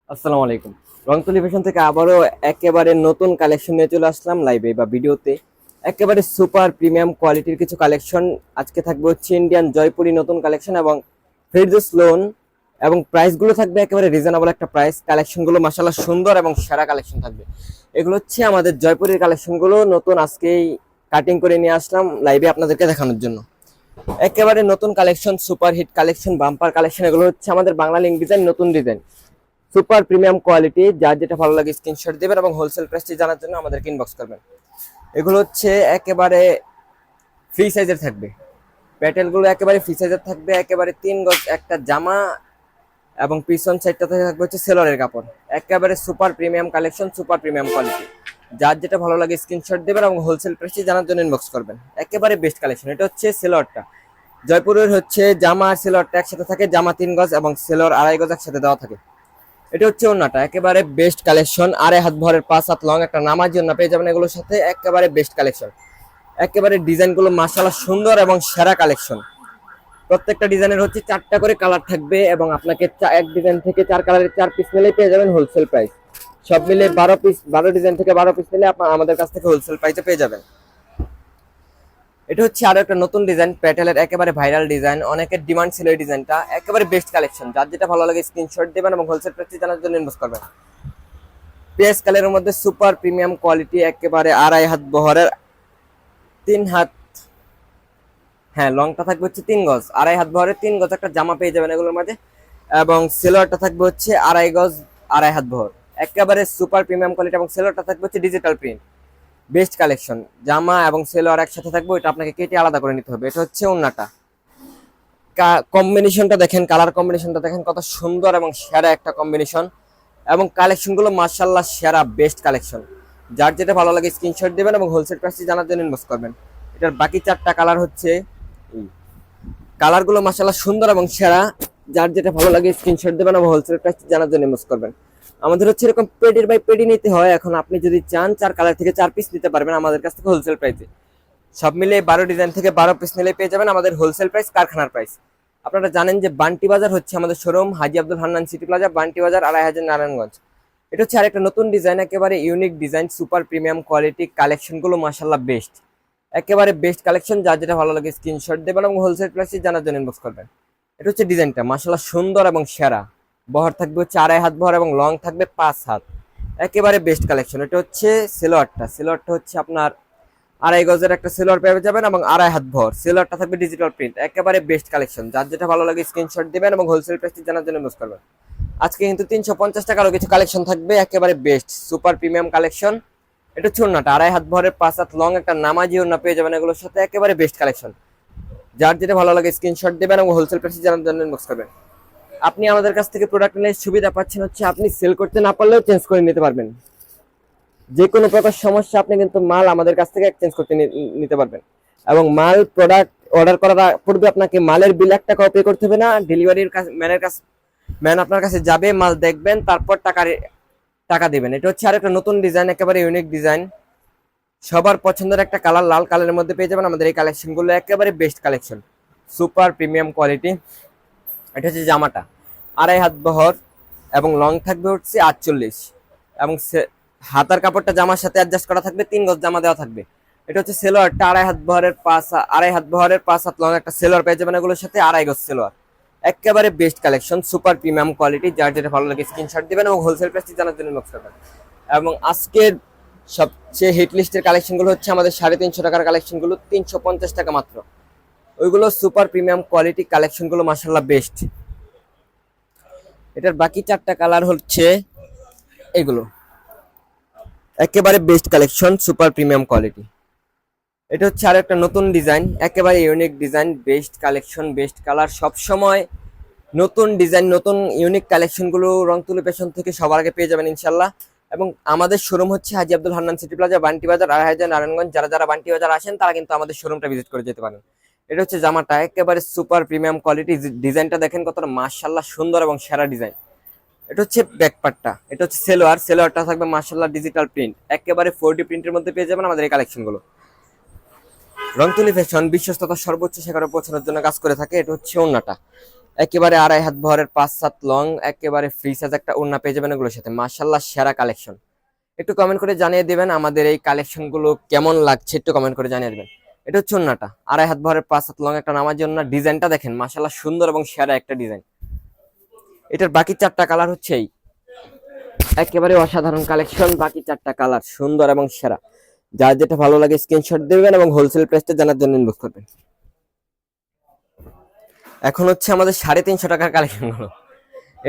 আসসালামু আলাইকুম। রং টেলিভিশন থেকে আবারও একেবারে নতুন কালেকশন নিয়ে চলে আসলাম লাইভে বা ভিডিওতে। একেবারে সুপার প্রিমিয়াম কোয়ালিটির কিছু কালেকশন আজকে থাকবে হচ্ছে ইন্ডিয়ান জয়পুরি নতুন কালেকশন এবং ফেরদৌস লোন এবং প্রাইসগুলো থাকবে একেবারে রিজনেবল একটা প্রাইস। কালেকশনগুলো মাশাআল্লাহ সুন্দর এবং সেরা কালেকশন থাকবে। এগুলো হচ্ছে আমাদের জয়পুরের কালেকশনগুলো নতুন আজকেই কাটিং করে নিয়ে আসলাম লাইভে আপনাদেরকে দেখানোর জন্য। একেবারে নতুন collection, super hit collection, bumper collection. এগুলো হচ্ছে আমাদের বাংলা লিঙ্ক ডিজাইন, নতুন ডিজাইন, সুপার প্রিমিয়াম কোয়ালিটি। যার যেটা ভালো লাগে স্ক্রিনশট দেবেন এবং হোলসেল প্রাইসটি জানার জন্য আমাদেরকে ইনবক্স করবেন। এগুলো হচ্ছে একেবারে ফ্রি সাইজের থাকবে, প্যাটেলগুলো একেবারে ফ্রি সাইজের থাকবে, একেবারে 3 গজ একটা জামা এবং পিছন সাইডটাতে থাকবে হচ্ছে সেলরের কাপড়। একেবারে super premium collection, super premium quality. যার যেটা ভালো লাগে স্ক্রিনশট দেবেন এবং হোলসেল প্রাইসটি জানার জন্য ইনবক্স করবেন। একেবারে বেস্ট কালেকশন। এটা হচ্ছে সেলরটা, জয়পুরের হচ্ছে জামা আর সেলরটা একসাথে থাকে, জামা 3 গজ এবং সেলর 2.5 গজ একসাথে দেওয়া থাকে। এটা হচ্ছে ওন্নাটা, একেবারে বেস্ট কালেকশন। 2.5 হাত ভরের 5 হাত লং একটা নামাজি ওন্না পেয়ে যাবেন এগুলোর সাথে। একেবারে বেস্ট কালেকশন, একেবারে ডিজাইনগুলো মাশাআল্লাহ সুন্দর এবং সেরা কালেকশন। প্রত্যেকটা ডিজাইনের হচ্ছে 4টা করে কালার থাকবে এবং আপনাকে এক ডিজাইন থেকে 4 কালারের 4 পিস নিলেই পেয়ে যাবেন হোলসেল প্রাইস। সব মিলে 12 পিস, 12 ডিজাইন থেকে 12 পিস নিলে আপনার আমাদের কাছ থেকে হোলসেল প্রাইসে পেয়ে যাবেন। এটা হচ্ছে আরো একটা নতুন ডিজাইন, প্যাটেলের একেবারে ভাইরাল ডিজাইন, অনেকের ডিমান্ড ছিল এই ডিজাইনটা। একেবারে বেস্ট কালেকশন। যার যেটা ভালো লাগে স্ক্রিনশট দেবেন এবং হোলসেল প্রাইসে জানার জন্য ইনবক্স করবেন। পেস কালারের মধ্যে সুপার প্রিমিয়াম কোয়ালিটি, একেবারে 2.5 হাত বহরের 3 হাত, হ্যাঁ লংটা থাকবে হচ্ছে 3 গজ, 2.5 হাত বহরের 3 গজ একটা জামা পেয়ে যাবেন এগুলোর মধ্যে এবং সেলোয়ারটা থাকবে হচ্ছে 2.5 গজ, 2.5 হাত বহর। একেবারে সুপার প্রিমিয়াম কোয়ালিটি এবং সেলোয়ারটা থাকবে হচ্ছে ডিজিটাল প্রিন্ট। বেস্ট কালেকশন, জামা এবং সেলোয়ার একসাথে থাকবে, ওইটা আপনাকে কেটে আলাদা করে নিতে হবে। এটা হচ্ছে ওন্নাটা, কম্বিনেশনটা দেখেন, কালার কম্বিনেশনটা দেখেন কত সুন্দর এবং সেরা একটা কম্বিনেশন এবং কালেকশনগুলো মাশাআল্লাহ সেরা বেস্ট কালেকশন। যার যেটা ভালো লাগে স্ক্রিনশট দিবেন এবং হোলসেল প্রাইসটি জানার জন্য ইনবক্স করবেন। এটার বাকি 4টা কালার হচ্ছে কালারগুলো মাশাআল্লাহ সুন্দর এবং সেরা। যার যেটা ভালো লাগে স্ক্রিনশট দিবেন এবং হোলসেল প্রাইসটি জানার জন্য ইনবক্স করবেন। আমাদের হচ্ছে এরকম পেডির বাই পেডি নিতে হয়। এখন আপনি যদি চান 4 কালার থেকে 4 পিস নিতে পারবেন আমাদের কাছ থেকে হোলসেল প্রাইসে। সব মিলে 12 ডিজাইন থেকে 12 পিস নিলে পেয়ে যাবেন আমাদের হোলসেল প্রাইস, কারখানার প্রাইস। আপনারা জানেন যে বান্টি বাজার হচ্ছে আমাদের শোরুম, হাজী আব্দুল হান্নান সিটি প্লাজা, বান্টি বাজার, 2.5 হাজার, নারায়ণগঞ্জ। এটা হচ্ছে আরেকটা নতুন ডিজাইন, একেবারে unique design, super premium quality. কালেকশনগুলো মাশাআল্লাহ বেস্ট, একেবারে বেস্ট কালেকশন। যার যেটা ভালো লাগে স্ক্রিনশট দেবেন এবং হোলসেল প্রাইসে জানার জন্য ইনবক্স করবেন। এটা হচ্ছে ডিজাইনটা মাশাআল্লাহ সুন্দর এবং সেরা। বহর থাকবে হচ্ছে 2.5 হাত বহর এবং লং থাকবে 5 হাত। একেবারে বেস্ট কালেকশন। এটা হচ্ছে সেলোয়ারটা, সেলোয়ারটা হচ্ছে আপনার 2.5 গজের একটা সেলোয়ার পেয়ে যাবেন এবং 2.5 হাত ভর। সেলোয়ারটা থাকবে ডিজিটাল প্রিন্ট। একেবারে বেস্ট কালেকশন। যার যেটা ভালো লাগে স্ক্রিনশট দিবেন এবং হোলসেল প্রাইসটি জানার জন্য ইনবক্স করবেন। আজকে কিন্তু 350 টাকারও কিছু কালেকশন থাকবে, একেবারে বেস্ট সুপার প্রিমিয়াম কালেকশন। এটা হচ্ছে ওন্নাটা, 2.5 হাত ভরের 5 হাত লং একটা নামাজি ওন্না পেয়ে যাবেন এগুলোর সাথে। একেবারে বেস্ট কালেকশন। যার যেটা ভালো লাগে স্ক্রিনশট দিবেন এবং হোলসেল প্রাইসটি জানার জন্য ইনবক্স করবেন। আপনি আমাদের কাছ থেকে প্রোডাক্ট নিয়ে সুবিধা পাচ্ছেন হচ্ছে আপনি সেল করতে না পারলেও চেঞ্জ করে নিতে পারবেন। যে কোনো প্রকার সমস্যা আপনি কিন্তু মাল আমাদের কাছ থেকে এক্সচেঞ্জ করতে নিতে পারবেন এবং মাল প্রোডাক্ট অর্ডার করার পূর্বে আপনাকে মালের বিল 1 টাকাও পে করতে হবে না। ডেলিভারির ম্যানের কাছে, ম্যান আপনার কাছে যাবে, মাল দেখবেন, তারপর টাকা দিবেন। এটা হচ্ছে আরেকটা নতুন ডিজাইন, একেবারে ইউনিক ডিজাইন, সবার পছন্দের একটা কালার, লাল কালারের মধ্যে পেয়ে যাবেন আমাদের এই কালেকশনগুলো। একেবারে best collection, super premium quality. এটা হচ্ছে জামাটা, 2.5 হাত বহর এবং লং থাকবে হচ্ছে 48 এবং হাতার কাপড়টা জামার সাথে অ্যাডজাস্ট করা থাকবে, 3 গজ জামা দেওয়া থাকবে। এটা হচ্ছে সেলোয়ারটা, 2.5 হাত বহরের 5 হাত লং একটা সেলোয়ার পেয়ে যাবেন এগুলোর সাথে, 2.5 গজ সেলোয়ার। একেবারে best collection, super premium quality. যার যেটা ভালো লাগে স্ক্রিনশট দিবেন এবং হোলসেল প্রাইসটি জানার জন্য ইনবক্স করবেন। এবং আজকের সবচেয়ে হিট লিস্টের কালেকশনগুলো হচ্ছে আমাদের 350 টাকার কালেকশনগুলো, 350 টাকা মাত্র। ওইগুলো সুপার প্রিমিয়াম কোয়ালিটি কালেকশনগুলো মাশাআল্লাহ বেস্ট। এটার বাকি 4টা কালার হচ্ছে এগুলো, একেবারে best collection, super premium quality. এটা হচ্ছে আরো একটা নতুন ডিজাইন, একেবারে unique design, best collection, best colour. সব সময় নতুন ডিজাইন, নতুন ইউনিক কালেকশনগুলো রংতুলি ফ্যাশন থেকে সবার আগে পেয়ে যাবেন ইনশাল্লাহ। এবং আমাদের শোরুম হচ্ছে হাজী আব্দুল হান্নান সিটি প্লাজা, বান্টি বাজার, 2.5 হাজার, নারায়ণগঞ্জ। যারা যারা বান্টি বাজার আসেন তারা কিন্তু আমাদের শোরুমটা ভিজিট করে যেতে পারেন। এটা হচ্ছে জামাটা, একেবারে সুপার প্রিমিয়াম কোয়ালিটি। ডিজাইনটা দেখেন কতটা মাশাআল্লাহ সুন্দর এবং সেরা ডিজাইন। এটা হচ্ছে ব্যাকপার্টটা, এটা হচ্ছে সেলোয়ার, সেলোয়ারটা থাকবে মাশাআল্লাহ ডিজিটাল প্রিন্ট। একেবারে 4D প্রিন্টের মধ্যে পেয়ে যাবেন আমাদের এই কালেকশনগুলো। রংতুলি ফ্যাশন বিশ্বস্ততা সর্বোচ্চ শেখারে পৌঁছানোর জন্য কাজ করে থাকে। এটা হচ্ছে ওন্নাটা, একেবারে 2.5 হাত ভরের 5/7 লং, একেবারে ফ্রি সাইজ একটা ওড়না পেয়ে যাবেন এগুলোর সাথে। মাশাআল্লাহ সেরা কালেকশন। একটু কমেন্ট করে জানিয়ে দিবেন আমাদের এই কালেকশন গুলো কেমন লাগছে, একটু কমেন্ট করে জানিয়ে দিবেন। এটা হচ্ছে ওড়নাটা, 2.5 হাত ভরের 5/7 লং একটা নামাজি ওড়না। ডিজাইনটা দেখেন মাশাআল্লাহ সুন্দর এবং সেরা একটা ডিজাইন। এটার বাকি 4টা কালার হচ্ছে এই, একেবারে অসাধারণ কালেকশন। বাকি 4টা কালার সুন্দর এবং সেরা। যার যেটা ভালো লাগে স্ক্রিনশট দিবেন এবং হোলসেল প্রাইসটা জানার জন্য ইনবক্স করবেন। এখন হচ্ছে আমাদের 350 টাকার কালেকশন গুলো।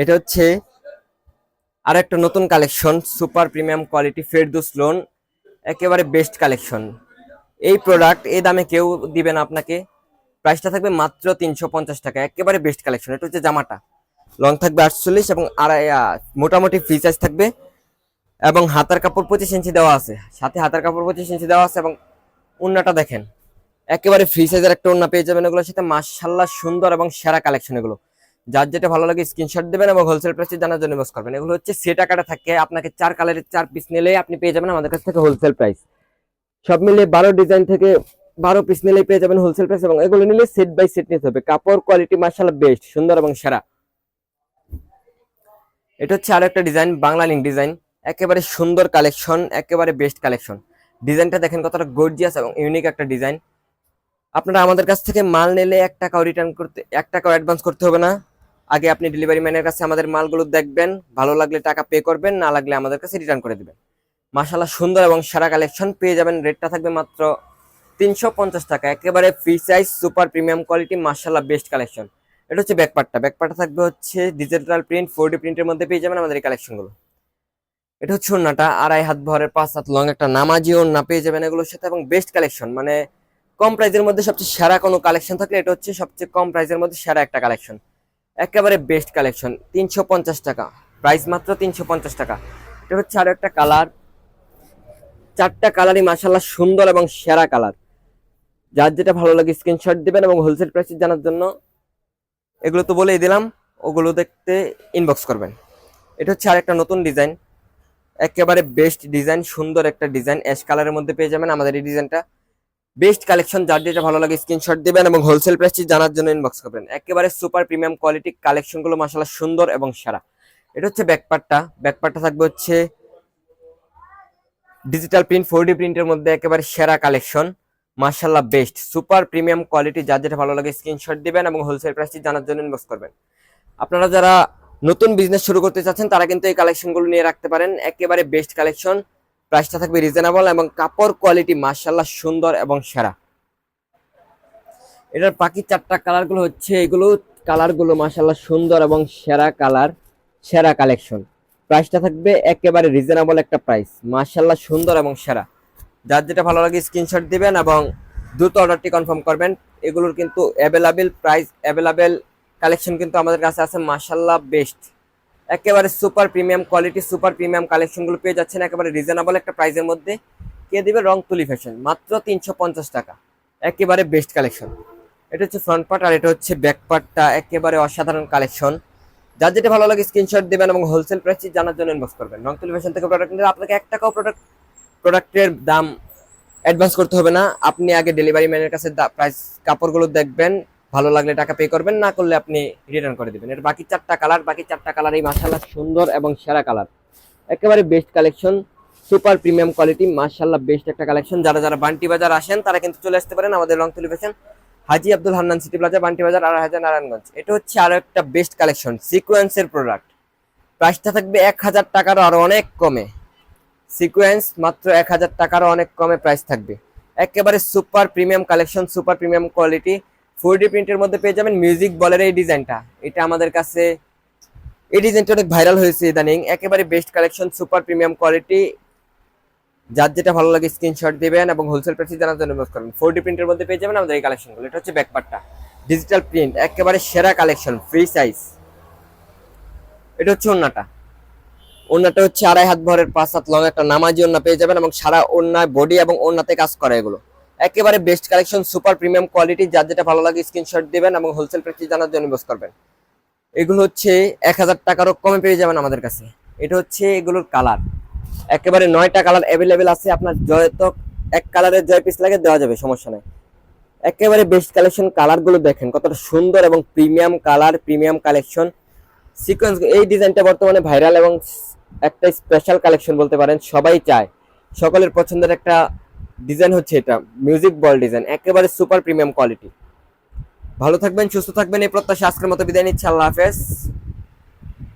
এটা হচ্ছে আর একটা নতুন collection, super premium quality Ferdous loan, একেবারে বেস্ট কালেকশন। এই প্রোডাক্ট এই দামে কেউ দিবে না আপনাকে। প্রাইসটা থাকবে মাত্র 350 টাকা, একেবারে বেস্ট কালেকশন। এটা হচ্ছে জামাটা, লং থাকবে 48 এবং মোটামুটি ফ্রি সাইজ থাকবে এবং হাতার কাপড় 25 ইঞ্চি দেওয়া আছে, সাথে হাতার কাপড় 25 ইঞ্চি দেওয়া আছে। এবং ওড়নাটা দেখেন একেবারে ফ্রি সাইজের একটা ওড়না পেয়ে যাবেন এগুলোর সাথে। মাশাআল্লাহ সুন্দর এবং সেরা কালেকশন এগুলো। যার যেটা ভালো লাগে স্ক্রিনশট দেবেন এবং হোলসেল প্রাইসে জানার জন্য ইনবক্স করবেন। এগুলো হচ্ছে সেট আকারে থাকে, আপনাকে 4 কালারের 4 পিস নিলেই আপনি পেয়ে যাবেন আমাদের কাছ থেকে হোলসেল প্রাইস। সব মিলিয়ে 12 ডিজাইন থেকে 12 পিস নিলেই পেয়ে যাবেন হোলসেল প্রাইস। এবং এগুলো নিলে সেট বাই সেট নিতে হবে। কাপড় কোয়ালিটি মাশাআল্লাহ বেস্ট, সুন্দর এবং সেরা। এটা হচ্ছে আরো একটা ডিজাইন, বাংলা লিঙ্ক ডিজাইন, একেবারে সুন্দর কালেকশন, একেবারে বেস্ট কালেকশন। ডিজাইনটা দেখেন কতটা গর্জিয়াস এবং ইউনিক একটা ডিজাইন। আপনারা আমাদের কাছ থেকে মাল নিলে 1 টাকাও রিটার্ন করতে 1 টাকাও অ্যাডভান্স করতে হবে না। আগে আপনি ডেলিভারি ম্যানের কাছে আমাদের মালগুলো দেখবেন, ভালো লাগলে টাকা পে করবেন, না লাগলে আমাদের কাছে রিটার্ন করে দিবেন। মাশাআল্লাহ সুন্দর এবং সেরা কালেকশন পেয়ে যাবেন। রেটটা থাকবে মাত্র 350 টাকা, একেবারে free size super premium quality, মাশাআল্লাহ বেস্ট কালেকশন। এটা হচ্ছে ব্যাকপার্টটা, ব্যাকপার্টটা থাকবে হচ্ছে ডিজিটাল প্রিন্ট 4D প্রিন্টের মধ্যে পেয়ে যাবেন আমাদের এই কালেকশনগুলো। এটা হচ্ছে ওড়নাটা, 2.5 হাত ভরের 5/7 লং একটা নামাজি ওড়না পেয়ে যাবেন এগুলোর সাথে এবং বেস্ট কালেকশন। মানে কম প্রাইসের মধ্যে সবচেয়ে সেরা কোনো কালেকশন থাকলে এটা হচ্ছে সবচেয়ে কম প্রাইসের মধ্যে সেরা একটা কালেকশন, একেবারে বেস্ট কালেকশন। 350 টাকা প্রাইস, মাত্র 350 টাকা। এটা হচ্ছে আরো একটা কালার, 4টা কালারই মাশাআল্লাহ সুন্দর এবং সেরা কালার। যার যেটা ভালো লাগে স্ক্রিনশট দিবেন এবং হোলসেল প্রাইস জানার জন্য, এগুলো তো বলেই দিলাম, ওগুলো দেখতে ইনবক্স করবেন। এটা হচ্ছে আরেকটা নতুন ডিজাইন, একেবারে বেস্ট ডিজাইন, সুন্দর একটা ডিজাইন, অ্যাশ কালারের মধ্যে পেয়ে যাবেন আমাদের এই ডিজাইনটা। বেস্ট কালেকশন, যার যেটা ভালো লাগে স্ক্রিনশট দিবেন এবং হোলসেল প্রাইস জানার জন্য ইনবক্স করবেন। একেবারে সুপার প্রিমিয়াম কোয়ালিটি কালেকশনগুলো মাশাআল্লাহ সুন্দর এবং সেরা। এটা হচ্ছে ব্যাকপার্টটা, ব্যাকপার্টটা থাকবে হচ্ছে ডিজিটাল প্রিন্ট 4D প্রিন্টের মধ্যে, একেবারে সেরা কালেকশন, মাশাআল্লাহ বেস্ট সুপার প্রিমিয়াম কোয়ালিটি। যার যেটা ভালো লাগে স্ক্রিনশট দিবেন এবং হোলসেল প্রাইস জানার জন্য ইনবক্স করবেন। আপনারা যারা নতুন বিজনেস শুরু করতে চাচ্ছেন তারা কিন্তু এই কালেকশনগুলো নিয়ে রাখতে পারেন, একেবারে বেস্ট কালেকশন। প্রাইসটা থাকবে রিজনেবল এবং কাপড় কোয়ালিটি মাশাআল্লাহ সুন্দর এবং সেরা। এটার বাকি 4টা কালারগুলো হচ্ছে এগুলো, কালারগুলো মাশাআল্লাহ সুন্দর এবং সেরা কালার, সেরা কালেকশন। প্রাইসটা থাকবে একেবারে রিজনেবল একটা প্রাইস, মাশাআল্লাহ সুন্দর এবং সেরা। যার যেটা ভালো লাগে স্ক্রিনশট দিবেন এবং দ্রুত অর্ডারটি কনফার্ম করবেন। এগুলোর কিন্তু অ্যাভেলেবেল প্রাইস, অ্যাভেলেবেল কালেকশন কিন্তু আমাদের কাছে আছে, মাশাআল্লাহ বেস্ট। একেবারে super premium quality, super premium কালেকশনগুলো পেয়ে যাচ্ছেন একেবারে রিজনেবল একটা প্রাইসের মধ্যে। কে দিবে? রং তুলি ফ্যাশন, মাত্র 350 টাকা, একেবারে বেস্ট কালেকশন। এটা হচ্ছে ফ্রন্ট পার্ট আর এটা হচ্ছে ব্যাক পার্টটা, একেবারে অসাধারণ কালেকশন। যার যেটা ভালো লাগে স্ক্রিনশট দিবেন এবং হোলসেল প্রাইস জানার জন্য ইনবক্স করবেন। রং তুলি ফ্যাশন থেকে প্রোডাক্ট নিলে আপনাকে 1 টাকাও প্রোডাক্টের দাম অ্যাডভান্স করতে হবে না। আপনি আগে ডেলিভারি ম্যানের কাছে প্রাইস কাপড়গুলো দেখবেন, ভালো লাগলে টাকা পে করবেন, না করলে আপনি রিটার্ন করে দিবেন। এর বাকি 4টা কালার, বাকি 4টা কালার এই মাশাআল্লাহ সুন্দর এবং সেরা কালার, একেবারে best collection, super premium quality, মাশাআল্লাহ বেস্ট একটা কালেকশন। যারা যারা বান্টি বাজার আসেন তারা কিন্তু চলে আসতে পারেন আমাদের রং তুলি ফ্যাশন, হাজি আব্দুল হান্নান সিটি প্লাজা, বান্টি বাজার, আড়াইহাজার, নারায়ণগঞ্জ। এটা হচ্ছে আরো একটা বেস্ট কালেকশন, সিকোয়েন্সের প্রোডাক্ট। প্রাইসটা থাকবে 1000 টাকারও আরো অনেক কমে। সিকোয়েন্স মাত্র 1000 টাকারও অনেক কমে প্রাইস থাকবে। একেবারে super premium collection, super premium quality, 4D প্রিন্টের মধ্যে পেয়ে যাবেন। মিউজিক বলের এই ডিজাইনটা, এটা আমাদের কাছে এই ডিজাইনটা অনেক ভাইরাল হয়েছে ইদানিং। একেবারে best collection, super premium quality. যার যেটা ভালো লাগে স্ক্রিনশট দিবেন এবং হোলসেল প্রাইস জানার জন্য ইনবক্স করবেন। 4D প্রিন্টের মধ্যে পেয়ে যাবেন আমাদের এই কালেকশনগুলো। এটা হচ্ছে ব্যাকপার্টটা, ডিজিটাল প্রিন্ট, একেবারে সেরা কালেকশন, ফ্রি সাইজ। এটা হচ্ছে ওড়নাটা, ওড়নাটা হচ্ছে 2.5 হাত ভরের 5/7 লং একটা নামাজি ওড়না পেয়ে যাবেন এবং সারা ওড়নায় বডি এবং ওড়নাতে কাজ করা এগুলো। একেবারে best collection, super premium quality. যার যেটা ভালো লাগে স্ক্রিনশট দিবেন এবং হোলসেল প্রাইস জানার জন্য ইনবক্স করবেন। এগুলো হচ্ছে 1000 টাকারও কমে পেয়ে যাবেন আমাদের কাছে। এটা হচ্ছে এগুলোর কালার, একেবারে 9টা কালার অ্যাভেলেবেল আছে। আপনার যত এক কালারের জয় পিস লাগে দেওয়া যাবে, সমস্যা নাই। একেবারে বেস্ট কালেকশন, কালার গুলো দেখেন কতটা সুন্দর এবং premium colour, premium collection. Sequence এই ডিজাইনটা বর্তমানে ভাইরাল এবং একটা স্পেশাল কালেকশন বলতে পারেন, সবাই চায়, সকলের পছন্দের একটা ডিজাইন হচ্ছে এটা, মিউজিক বল ডিজাইন, একেবারে সুপার প্রিমিয়াম কোয়ালিটি। ভালো থাকবেন, সুস্থ থাকবেন, এই প্রত্যাশা আজকের মতো বিদায় নিচ্ছি। আল্লাহ হাফেজ।